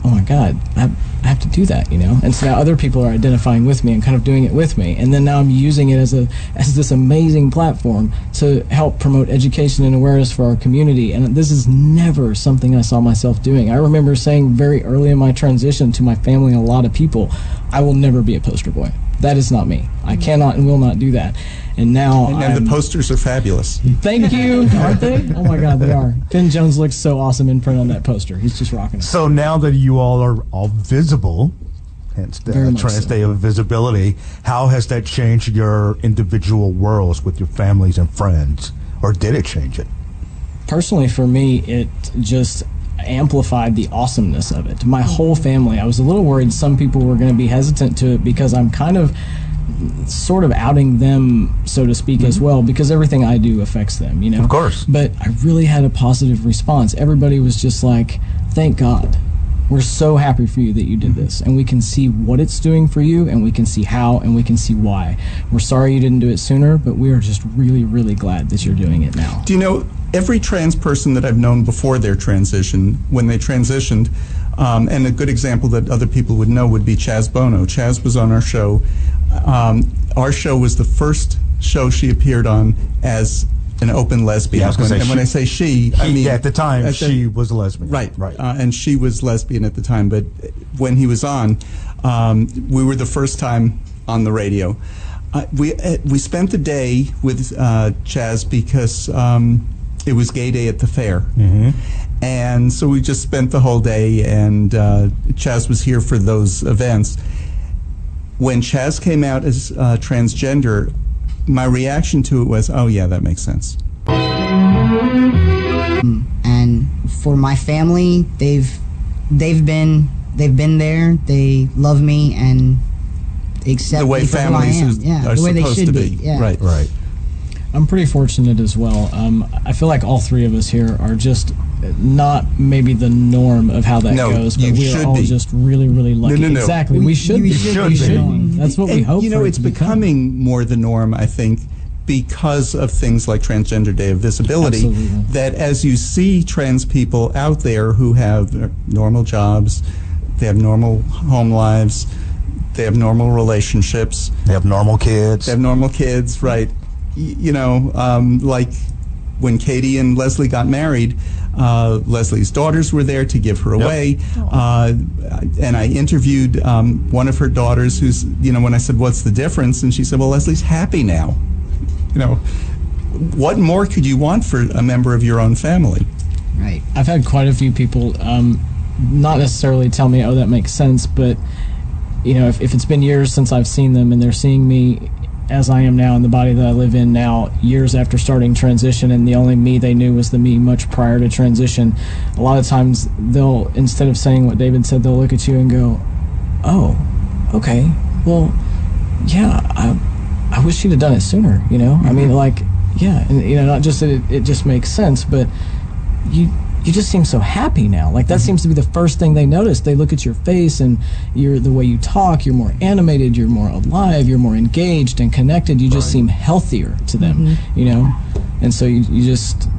Speaker 6: oh my God, I have to do that, And so now other people are identifying with me and kind of doing it with me. And then now I'm using it as this amazing platform to help promote education and awareness for our community. And this is never something I saw myself doing. I remember saying very early in my transition to my family and a lot of people, I will never be a poster boy. That is not me. I cannot and will not do that. And now
Speaker 2: and the posters are fabulous.
Speaker 6: Thank you. Aren't they? Oh my God, they are. Finn Jones looks so awesome in print on that poster. He's just rocking it.
Speaker 3: So now that you all are all visible, hence the
Speaker 6: Very much
Speaker 3: Trans
Speaker 6: so.
Speaker 3: Day of Visibility. How has that changed your individual worlds with your families and friends? Or did it change it?
Speaker 6: Personally, for me, it just amplified the awesomeness of it. My whole family, I was a little worried some people were going to be hesitant to it because I'm kind of sort of outing them, so to speak, as well, because everything I do affects them, you know?
Speaker 3: Of course.
Speaker 6: But I really had a positive response. Everybody was just like, thank God. We're so happy for you that you did this, and we can see what it's doing for you, and we can see how, and we can see why. We're sorry you didn't do it sooner, but we are just really, really glad that you're doing it now.
Speaker 2: Do you know, every trans person that I've known before their transition, when they transitioned, and a good example that other people would know would be Chaz Bono. Chaz was on our show. Our show was the first show she appeared on as an open lesbian.
Speaker 3: Yeah, I was gonna say
Speaker 2: when I say she, I mean...
Speaker 3: at the time, she was a lesbian.
Speaker 2: Right. And she was lesbian at the time, but when he was on, we were the first time on the radio. We spent the day with Chaz because it was Gay Day at the fair.
Speaker 3: Mm-hmm.
Speaker 2: And so we just spent the whole day, and Chaz was here for those events. When Chaz came out as transgender, my reaction to it was, oh yeah, that makes sense.
Speaker 5: And for my family, they've been there. They love me and accept
Speaker 2: the way
Speaker 5: me for who I
Speaker 2: families
Speaker 5: am.
Speaker 2: are
Speaker 5: the way they
Speaker 2: supposed
Speaker 5: should
Speaker 2: to be.
Speaker 5: Yeah.
Speaker 2: Right.
Speaker 6: I'm pretty fortunate as well. I feel like all three of us here are just not maybe the norm of how that goes, but
Speaker 2: you
Speaker 6: we are
Speaker 2: should
Speaker 6: all
Speaker 2: be.
Speaker 6: just really, really lucky.
Speaker 2: No.
Speaker 6: Exactly. We should be.
Speaker 3: should be.
Speaker 6: That's what we
Speaker 2: And,
Speaker 6: hope
Speaker 2: you know,
Speaker 6: for it
Speaker 2: it's
Speaker 6: to become.
Speaker 2: becoming more the norm, I think, because of things like Transgender Day of Visibility.
Speaker 6: Absolutely.
Speaker 2: That as you see trans people out there who have normal jobs, they have normal home lives, they have normal relationships,
Speaker 3: They have normal kids.
Speaker 2: they have normal kids, right? Like when Katie and Leslie got married, Leslie's daughters were there to give her away. And I interviewed one of her daughters who's, when I said, what's the difference? And she said, well, Leslie's happy now. What more could you want for a member of your own family?
Speaker 5: Right.
Speaker 6: I've had quite a few people not necessarily tell me, oh, that makes sense, but, if it's been years since I've seen them and they're seeing me as I am now in the body that I live in now, years after starting transition, and the only me they knew was the me much prior to transition, a lot of times they'll, instead of saying what David said, they'll look at you and go, oh, okay, well, yeah, I wish she'd have done it sooner, I mean, yeah, and, not just that it just makes sense, but you just seem so happy now. Like, that seems to be the first thing they notice. They look at your face and the way you talk, you're more animated, you're more alive, you're more engaged and connected. You just seem healthier to them, And so you just,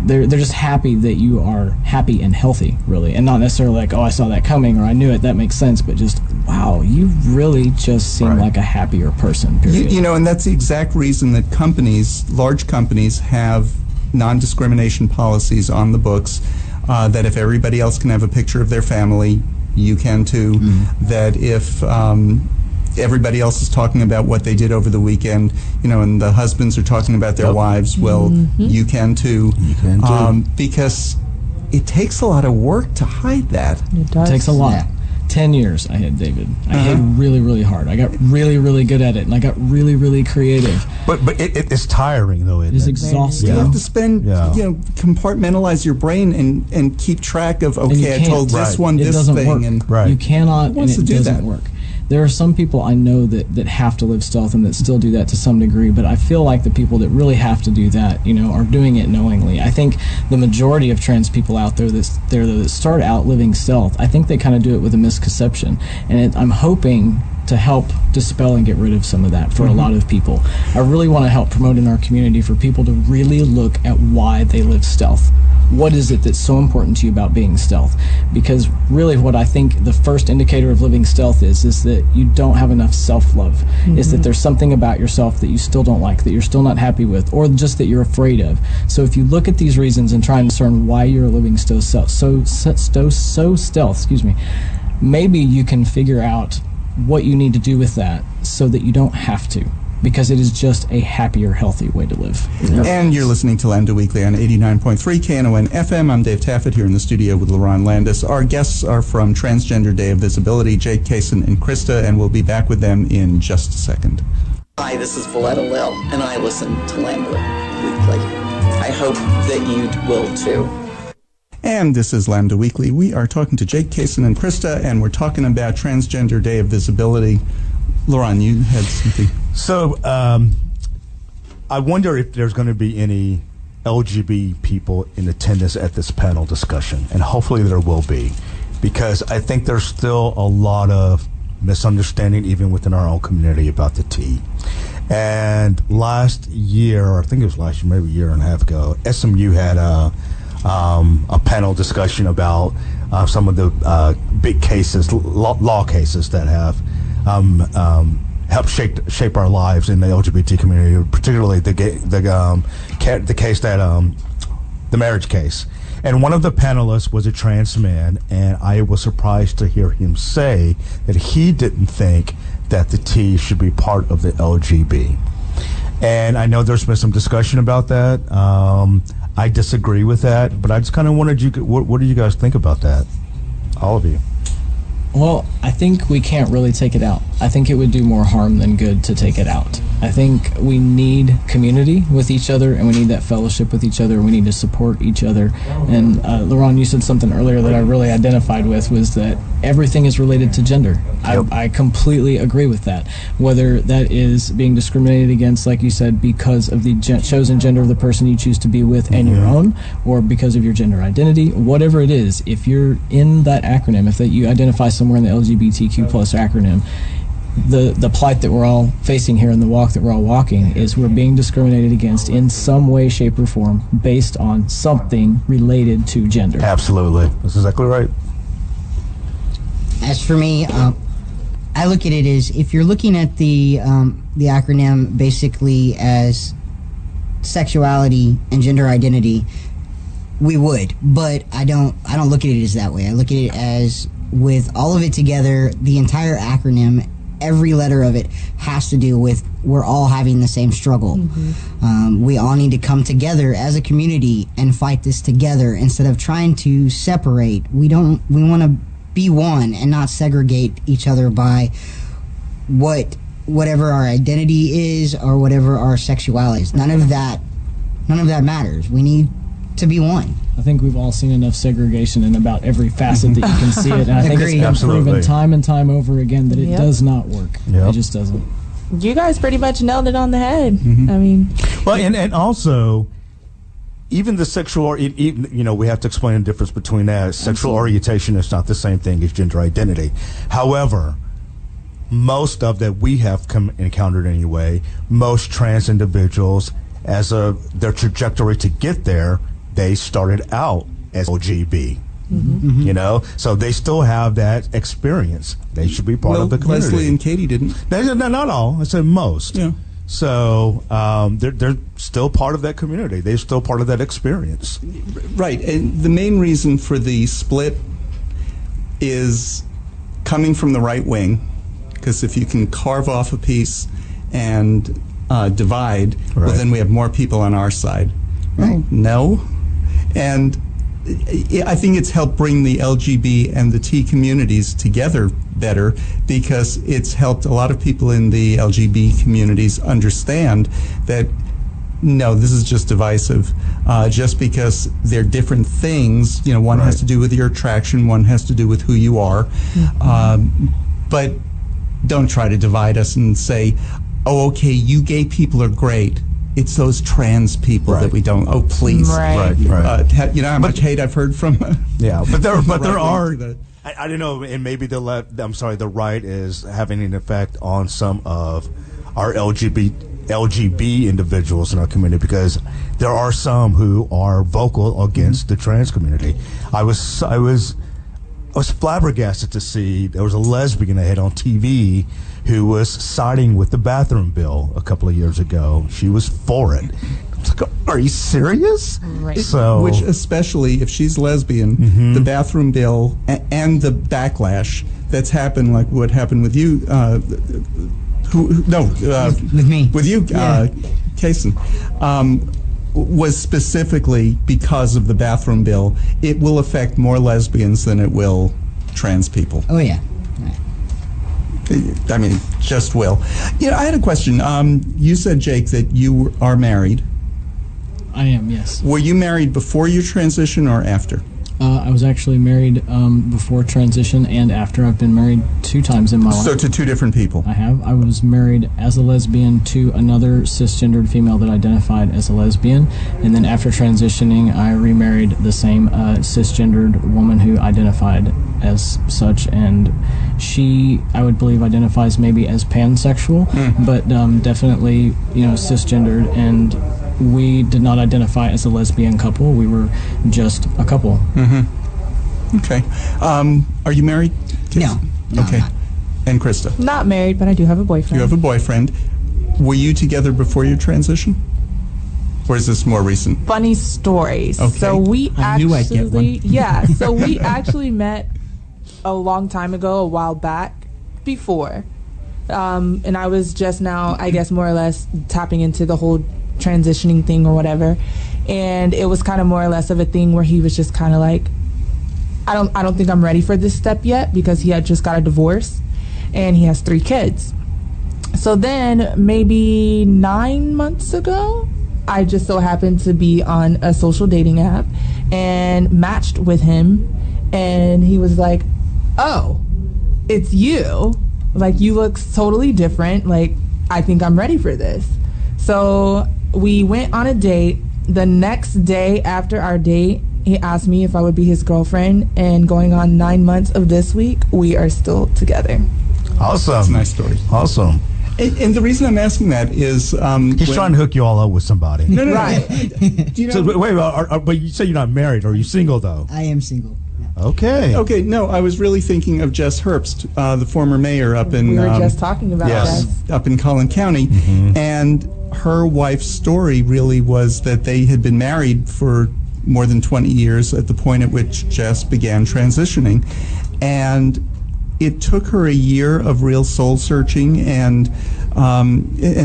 Speaker 6: they're just happy that you are happy and healthy, really. And not necessarily like, oh, I saw that coming or I knew it, that makes sense, but just, wow, you really just seem like a happier person, period.
Speaker 2: And that's the exact reason that large companies have non-discrimination policies on the books, that if everybody else can have a picture of their family, you can too. That if everybody else is talking about what they did over the weekend, and the husbands are talking about their wives, well, you can too.
Speaker 3: You can too.
Speaker 2: Because it takes a lot of work to hide that.
Speaker 4: It does.
Speaker 6: It takes a lot.
Speaker 5: Yeah.
Speaker 6: 10 years I hid, David. I hid really, really hard. I got really, really good at it, and I got really, really creative.
Speaker 3: But it's tiring, though, isn't it?
Speaker 6: It's exhausting.
Speaker 2: You have to spend, compartmentalize your brain and keep track of,
Speaker 6: And you
Speaker 2: okay, I
Speaker 6: can't.
Speaker 2: told this
Speaker 3: Right.
Speaker 2: one
Speaker 6: It
Speaker 2: this
Speaker 6: doesn't
Speaker 2: thing.
Speaker 6: work.
Speaker 2: And
Speaker 3: Right.
Speaker 6: You cannot,
Speaker 2: wants
Speaker 6: and
Speaker 2: to
Speaker 6: it
Speaker 2: do
Speaker 6: doesn't
Speaker 2: that?
Speaker 6: work. There are some people I know that have to live stealth and that still do that to some degree, but I feel like the people that really have to do that, are doing it knowingly. I think the majority of trans people out there that start out living stealth, I think they kind of do it with a misconception, and I'm hoping to help dispel and get rid of some of that for a lot of people. I really want to help promote in our community for people to really look at why they live stealth. What is it that's so important to you about being stealth? Because really what I think the first indicator of living stealth is that you don't have enough self-love. Is that there's something about yourself that you still don't like, that you're still not happy with, or just that you're afraid of. So if you look at these reasons and try and discern why you're living so stealth, maybe you can figure out what you need to do with that so that you don't have to. because it is just a happier, healthy way to live.
Speaker 2: And you're listening to Lambda Weekly on 89.3 Knon FM. I'm Dave Taffet here in the studio with Lerone Landis. Our guests are from Transgender Day of Visibility, Jake, Cason, and Krista, and we'll be back with them in just a second.
Speaker 8: Hi, this is Valletta Lil, and I listen to Lambda Weekly. I hope that you will too.
Speaker 2: And this is Lambda Weekly. We are talking to Jake, Cason, and Krista, and we're talking about Transgender Day of Visibility. Lerone, you had something.
Speaker 3: So, I wonder if there's going to be any LGBT people in attendance at this panel discussion, and hopefully there will be, because I think there's still a lot of misunderstanding even within our own community about the T. And last year, or I think it was last year, maybe a year and a half ago, SMU had a panel discussion about some of the big cases, law cases that have helped shape our lives in the LGBT community, particularly the case that the marriage case. And one of the panelists was a trans man, and I was surprised to hear him say that he didn't think that the T should be part of the LGB. And I know there's been some discussion about that. I disagree with that, but I just kind of wanted you, what do you guys think about that? All of you.
Speaker 6: Well, I think we can't really take it out. I think it would do more harm than good to take it out. I think we need community with each other, and we need that fellowship with each other. We need to support each other. And Lerone, you said something earlier that I really identified with, was that everything is related to gender.
Speaker 3: Yep.
Speaker 6: I completely agree with that. Whether that is being discriminated against, like you said, because of the chosen gender of the person you choose to be with and your own, or because of your gender identity, whatever it is, if you're in that acronym, if that you identify somewhere in the LGBTQ plus acronym, the plight that we're all facing here in the walk that we're all walking is we're being discriminated against in some way, shape, or form based on something related to gender.
Speaker 3: Absolutely. That's exactly right.
Speaker 5: As for me, I look at it as, if you're looking at the acronym basically as sexuality and gender identity, we would, but I don't look at it as that way. I look at it as, with all of it together, the entire acronym, every letter of it has to do with, we're all having the same struggle. We all need to come together as a community and fight this together instead of trying to separate. We want to be one and not segregate each other by whatever our identity is or whatever our sexuality is. None of that matters. We need to be one.
Speaker 6: I think we've all seen enough segregation in about every facet that you can see it, and I think it's been proven time and time over again that it does not work. It just doesn't.
Speaker 4: You guys pretty much nailed it on the head. I mean,
Speaker 3: well, and also, even the sexual, you know, we have to explain the difference between that. Sexual orientation is not the same thing as gender identity. However, most of that we have encountered anyway, most trans individuals, as their trajectory to get there, they started out as LGB. You know, so they still have that experience. They should be part of the community.
Speaker 2: Leslie and Katie didn't.
Speaker 3: Not all. I said most.
Speaker 2: Yeah.
Speaker 3: So they're still part of that community. They're still part of that experience.
Speaker 2: Right. And the main reason for the split is coming from the right wing, because if you can carve off a piece and divide, well, then we have more people on our side.
Speaker 5: Right.
Speaker 2: No. And I think it's helped bring the LGB and the T communities together better, because it's helped a lot of people in the LGB communities understand that, no, this is just divisive. Just because they're different things, you know, one has to do with your attraction, one has to do with who you are. But don't try to divide us and say, oh, okay, you gay people are great. It's those trans people that we don't. Oh, please!
Speaker 4: Right.
Speaker 2: You know how much hate I've heard from.
Speaker 3: But there are. I don't know, and maybe the right is having an effect on some of our LGB individuals in our community, because there are some who are vocal against the trans community. I was flabbergasted to see there was a lesbian I had on TV who was siding with the bathroom bill a couple of years ago. She was for it. Like, are you serious?
Speaker 4: Right.
Speaker 3: So,
Speaker 2: which, especially if she's lesbian, the bathroom bill and the backlash that's happened, like what happened with you,
Speaker 5: With me.
Speaker 2: With you,
Speaker 5: Yeah.
Speaker 2: Cason, was specifically because of the bathroom bill. It will affect more lesbians than it will trans people.
Speaker 5: Oh, yeah.
Speaker 2: I mean, just will. I had a question. You said, Jake, that you are married.
Speaker 6: I am, yes.
Speaker 2: Were you married before your transition or after?
Speaker 6: I was actually married before transition and after. I've been married 2 times in my life.
Speaker 2: So to 2 different people?
Speaker 6: I have. I was married as a lesbian to another cisgendered female that identified as a lesbian, and then after transitioning, I remarried the same cisgendered woman who identified as such, and she, I would believe, identifies maybe as pansexual, but definitely, cisgendered, and we did not identify as a lesbian couple. We were just a couple.
Speaker 2: Mm-hmm. Okay. Are you married?
Speaker 5: No.
Speaker 2: Okay.
Speaker 5: I'm not.
Speaker 2: And Krista?
Speaker 4: Not married, but I do have a boyfriend.
Speaker 2: You have a boyfriend. Were you together before your transition? Or is this more recent?
Speaker 4: Funny stories.
Speaker 2: Okay.
Speaker 4: So we
Speaker 9: I knew I'd get one.
Speaker 4: Yeah, so we actually met a long time ago, a while back, before. And I was just now, I guess, more or less tapping into the whole transitioning thing or whatever, and it was kind of more or less of a thing where he was just kind of like, I don't think I'm ready for this step yet, because he had just got a divorce and he has 3 kids. So then maybe 9 months ago, I just so happened to be on a social dating app and matched with him, and he was like, oh, it's you, like, you look totally different, like, I think I'm ready for this. So we went on a date. The next day after our date, he asked me if I would be his girlfriend, and going on 9 months of this week, we are still together.
Speaker 3: Awesome.
Speaker 2: That's a nice story.
Speaker 3: Awesome.
Speaker 2: And the reason I'm asking that is...
Speaker 3: He's trying to hook you all up with somebody.
Speaker 2: No.
Speaker 4: Right.
Speaker 2: Do you know,
Speaker 3: So, wait, but you say you're not married. Are you single, though?
Speaker 5: I am single. Yeah.
Speaker 3: Okay.
Speaker 2: no, I was really thinking of Jess Herbst, the former mayor up in...
Speaker 4: We were just talking about that.
Speaker 2: Up in Collin County. And her wife's story really was that they had been married for more than 20 years at the point at which Jess began transitioning. And it took her a year of real soul searching and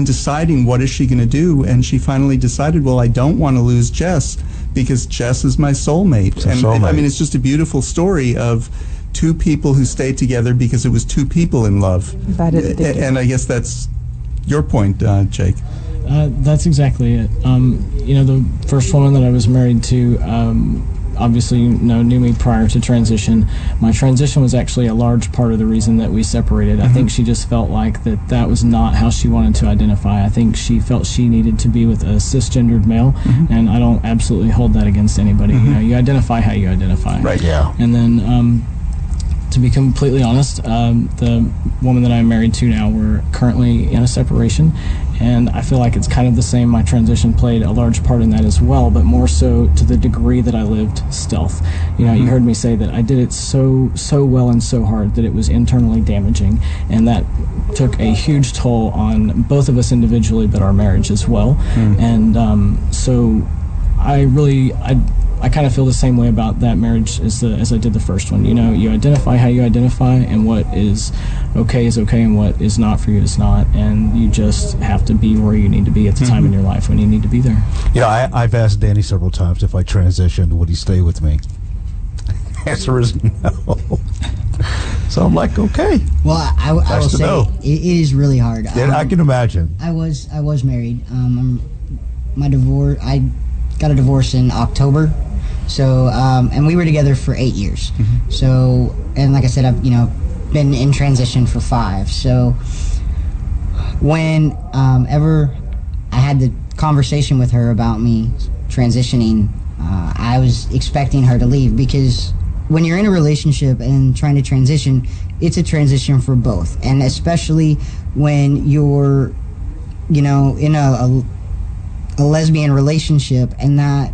Speaker 2: deciding what is she going to do. And she finally decided, well, I don't want to lose Jess because Jess is my soulmate.
Speaker 3: Soulmate.
Speaker 2: I mean, it's just a beautiful story of 2 people who stayed together because it was 2 people in love.
Speaker 4: That is
Speaker 2: and I guess that's your point, Jake.
Speaker 6: That's exactly it. The first woman that I was married to, obviously, knew me prior to transition. My transition was actually a large part of the reason that we separated. I think she just felt like that was not how she wanted to identify. I think she felt she needed to be with a cisgendered male, and I don't absolutely hold that against anybody. You identify how you identify.
Speaker 2: Right.
Speaker 3: Yeah.
Speaker 6: And then, to be completely honest, the woman that I'm married to now, we're currently in a separation, and I feel like it's kind of the same. My transition played a large part in that as well, but more so to the degree that I lived stealth. You heard me say that I did it so well and so hard that it was internally damaging, and that took a huge toll on both of us individually, but our marriage as well. And so I kind of feel the same way about that marriage as I did the first one. You identify how you identify, and what is okay, and what is not for you is not, and you just have to be where you need to be at the time in your life when you need to be there.
Speaker 3: I've asked Danny several times if I transitioned, would he stay with me? Answer is no. So I'm like, okay.
Speaker 5: Well, I will say it is really hard.
Speaker 3: I can imagine.
Speaker 5: I was married. I got a divorce in October. So, and we were together for 8 years. So, and like I said, I've, been in transition for 5. So, when ever I had the conversation with her about me transitioning, I was expecting her to leave, because when you're in a relationship and trying to transition, it's a transition for both. And especially when you're, in a lesbian relationship, and that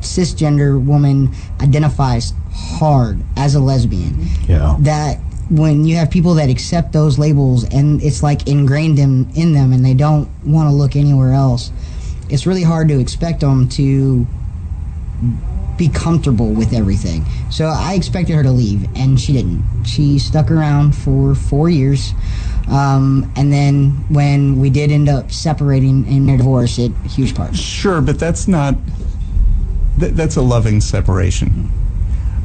Speaker 5: cisgender woman identifies hard as a lesbian. Yeah. That when you have people that accept those labels and it's like ingrained in them and they don't want to look anywhere else, it's really hard to expect them to be comfortable with everything. So I expected her to leave, and she didn't. She stuck around for 4 years. And then when we did end up separating in their divorce, huge part.
Speaker 2: Sure, but that's not. That's a loving separation.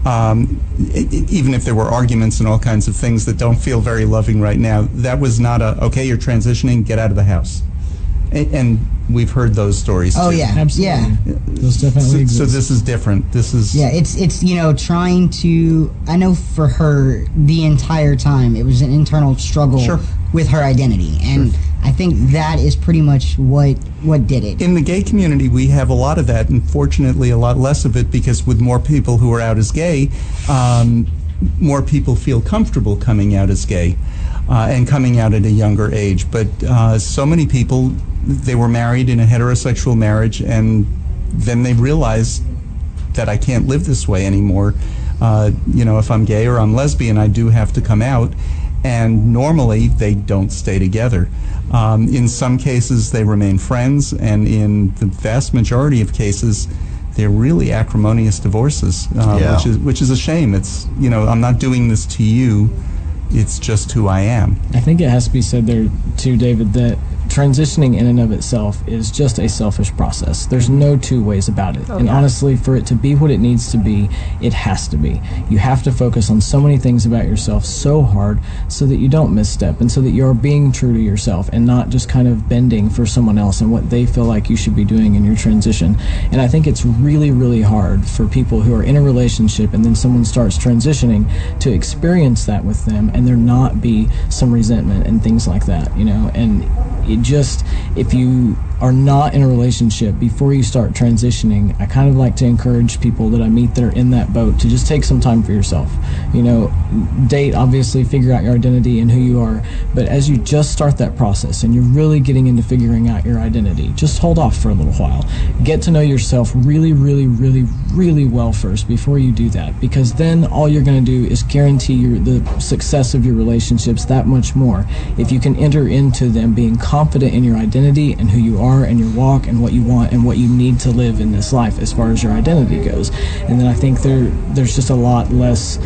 Speaker 2: Even if there were arguments and all kinds of things that don't feel very loving right now, that was not okay, you're transitioning, get out of the house. And we've heard those stories
Speaker 5: Oh
Speaker 2: too.
Speaker 5: yeah,
Speaker 6: Absolutely.
Speaker 5: yeah.
Speaker 6: Those definitely exist.
Speaker 2: So this is different. This is
Speaker 5: Yeah, it's trying to. I know for her the entire time it was an internal struggle
Speaker 2: Sure.
Speaker 5: with her identity, and I think that is pretty much what did it.
Speaker 2: in the gay community. We have a lot of that, and fortunately a lot less of it, because with more people who are out as gay, more people feel comfortable coming out as gay and coming out at a younger age. But so many people, they were married in a heterosexual marriage, and then they realize that I can't live this way anymore. If I'm gay or I'm lesbian, I do have to come out. And normally they don't stay together. In some cases they remain friends, and in the vast majority of cases they're really acrimonious divorces, which is a shame. It's, I'm not doing this to you, it's just who I am.
Speaker 6: I think it has to be said there too, David, that transitioning in and of itself is just a selfish process. There's no two ways about it. And honestly, for it to be what it needs to be, it has to be. You have to focus on so many things about yourself so hard so that you don't misstep, and so that you're being true to yourself and not just kind of bending for someone else and what they feel like you should be doing in your transition. And I think it's really, really hard for people who are in a relationship and then someone starts transitioning to experience that with them, and there not be some resentment and things like that, and it just, if you are not in a relationship before you start transitioning, I kind of like to encourage people that I meet that are in that boat to just take some time for yourself. Date, obviously, figure out your identity and who you are, but as you just start that process and you're really getting into figuring out your identity, just hold off for a little while. Get to know yourself really, really, really, really well first before you do that, because then all you're going to do is guarantee the success of your relationships that much more if you can enter into them being confident in your identity and who you are and your walk and what you want and what you need to live in this life as far as your identity goes. And then I think there's just a lot less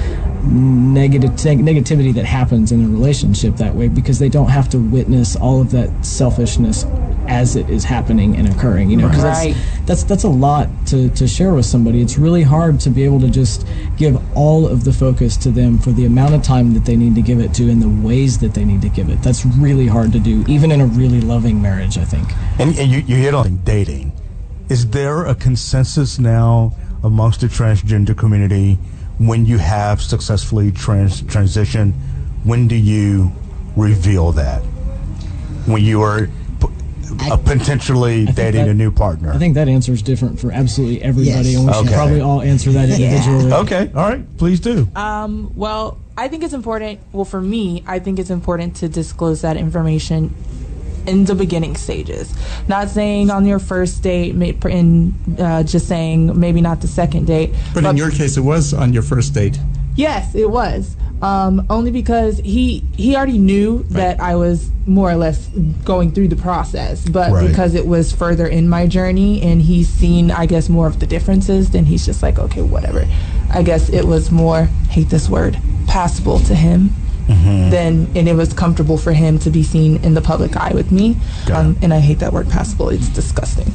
Speaker 6: negativity that happens in a relationship that way, because they don't have to witness all of that selfishness as it is happening and occurring, because that's a lot to share with somebody. It's really hard to be able to just give all of the focus to them for the amount of time that they need to give it to in the ways that they need to give it. That's really hard to do, even in a really loving marriage, I think.
Speaker 3: And you hit on dating. Is there a consensus now amongst the transgender community when you have successfully transitioned? When do you reveal that? When you are potentially dating a new partner?
Speaker 6: I think that answer is different for absolutely everybody, and we should probably all answer that individually.
Speaker 3: Okay, all right, please do.
Speaker 4: Well, I think it's important. Well, for me, I think it's important to disclose that information in the beginning stages. Not saying on your first date, just saying maybe not the second date.
Speaker 2: But in your case, it was on your first date.
Speaker 4: Yes, it was. Only because he already knew that I was more or less going through the process, but because it was further in my journey and he's seen, I guess, more of the differences, then he's just like, okay, whatever. I guess it was more, hate this word, passable to him. And it was comfortable for him to be seen in the public eye with me. And I hate that word passable. It's disgusting.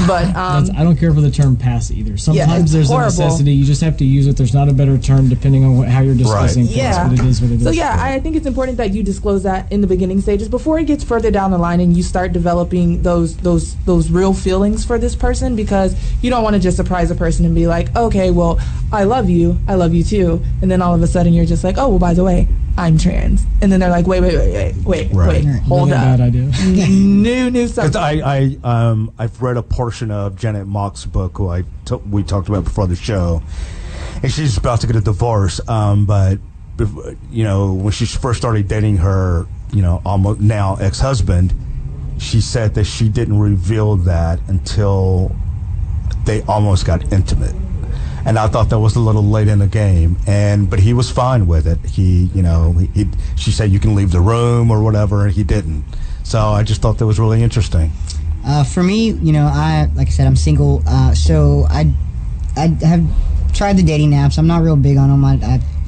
Speaker 4: But
Speaker 6: I don't care for the term pass either. Sometimes there's
Speaker 4: horrible.
Speaker 6: a necessity. You just have to use it. There's not a better term depending on how you're discussing things. But it is what it is.
Speaker 4: So I think it's important that you disclose that in the beginning stages before it gets further down the line and you start developing those real feelings for this person, because you don't want to just surprise a person and be like, okay, well, I love you too, and then all of a sudden you're just like, oh, well, by the way, I'm trans, and then they're like, wait, hold up,
Speaker 6: bad idea.
Speaker 4: new something.
Speaker 3: I've read a portion of Janet Mock's book, who we talked about before the show, and she's about to get a divorce. But when she first started dating her, almost now ex-husband, she said that she didn't reveal that until they almost got intimate. And I thought that was a little late in the game, but he was fine with it. She said you can leave the room or whatever, and he didn't. So I just thought that was really interesting.
Speaker 5: For me, like I said, I'm single, so I have tried the dating apps. I'm not real big on them.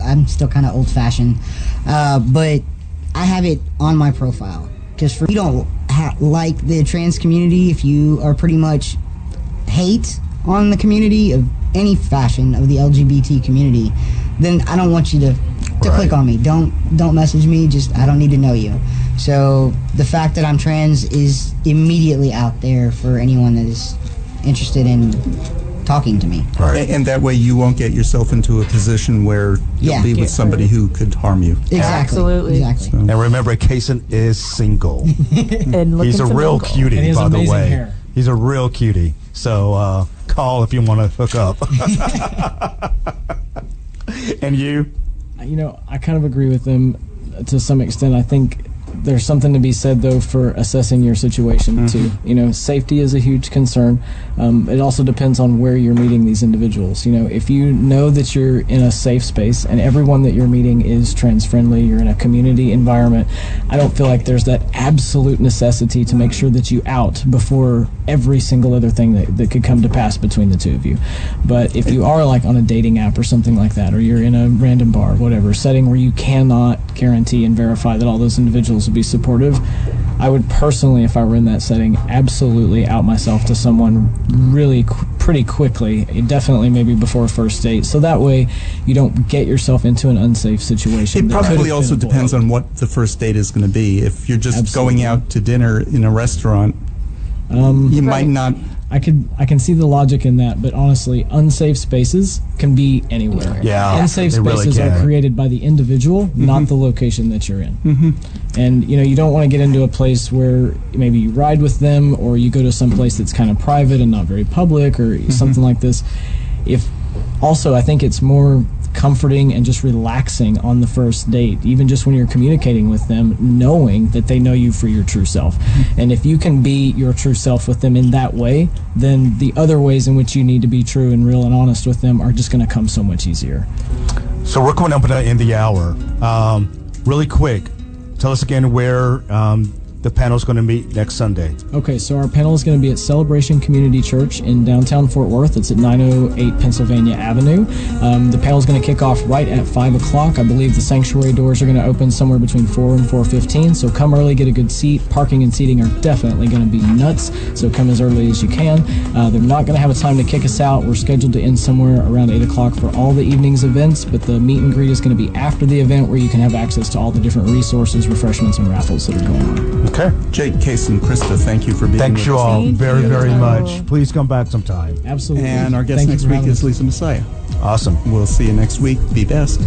Speaker 5: I'm still kind of old-fashioned, but I have it on my profile because you don't like the trans community, if you are pretty much hate on the community of any fashion of the LGBT community, then I don't want you to click on me. Don't message me. Just, I don't need to know you. So the fact that I'm trans is immediately out there for anyone that is interested in talking to me.
Speaker 3: Right.
Speaker 2: And that way you won't get yourself into a position where you'll be with somebody who could harm you.
Speaker 5: Exactly.
Speaker 4: Absolutely.
Speaker 5: Exactly.
Speaker 2: So.
Speaker 3: And remember, Cason is single.
Speaker 4: And
Speaker 3: He's a real
Speaker 4: mingle.
Speaker 3: cutie,
Speaker 6: And he has
Speaker 3: by the
Speaker 6: amazing
Speaker 3: way.
Speaker 6: hair.
Speaker 3: He's a real cutie. So call if you want to hook up. And you?
Speaker 6: You know, I kind of agree with them to some extent. I think there's something to be said, though, for assessing your situation, too. You know, safety is a huge concern. It also depends on where you're meeting these individuals. You know, if you know that you're in a safe space and everyone that you're meeting is trans-friendly, you're in a community environment, I don't feel like there's that absolute necessity to make sure that you out before every single other thing that could come to pass between the two of you. But if you are, like, on a dating app or something like that, or you're in a random bar, whatever, setting where you cannot guarantee and verify that all those individuals will be supportive, I would personally, if I were in that setting, absolutely out myself to someone really pretty quickly, definitely maybe before a first date, so that way you don't get yourself into an unsafe situation.
Speaker 2: It probably also depends on what the first date is going to be. If you're just going out to dinner in a restaurant, you might not...
Speaker 6: I can see the logic in that, but honestly, unsafe spaces can be anywhere.
Speaker 3: Yeah,
Speaker 6: unsafe
Speaker 3: they really
Speaker 6: spaces are
Speaker 3: can.
Speaker 6: created by the individual, not the location that you're in. And you know, you don't want to get into a place where maybe you ride with them, or you go to some place that's kind of private and not very public, or something like this. I think it's more comforting and just relaxing on the first date, even just when you're communicating with them, knowing that they know you for your true self. And if you can be your true self with them in that way, then the other ways in which you need to be true and real and honest with them are just going to come so much easier.
Speaker 3: So we're coming up in the hour. Really quick, tell us again where the panel is going to meet next Sunday.
Speaker 6: Okay, so our panel is going to be at Celebration Community Church in downtown Fort Worth. It's at 908 Pennsylvania Avenue. The panel is going to kick off right at 5 o'clock. I believe the sanctuary doors are going to open somewhere between 4 and 4:15, so come early, get a good seat. Parking and seating are definitely going to be nuts, so come as early as you can. They're not going to have a time to kick us out. We're scheduled to end somewhere around 8 o'clock for all the evening's events, but the meet and greet is going to be after the event, where you can have access to all the different resources, refreshments, and raffles that are going on.
Speaker 3: Okay.
Speaker 2: Jake, Cason, Krista, thank you for being
Speaker 3: Thanks
Speaker 2: with
Speaker 3: you
Speaker 2: us.
Speaker 3: all very, very
Speaker 4: you.
Speaker 3: much. Please come back sometime.
Speaker 6: Absolutely.
Speaker 2: And our guest
Speaker 6: Thank you
Speaker 2: next
Speaker 6: for
Speaker 2: week
Speaker 6: having
Speaker 2: is
Speaker 6: us.
Speaker 2: Lisa Messiah.
Speaker 3: Awesome.
Speaker 2: We'll see you next week. Be best.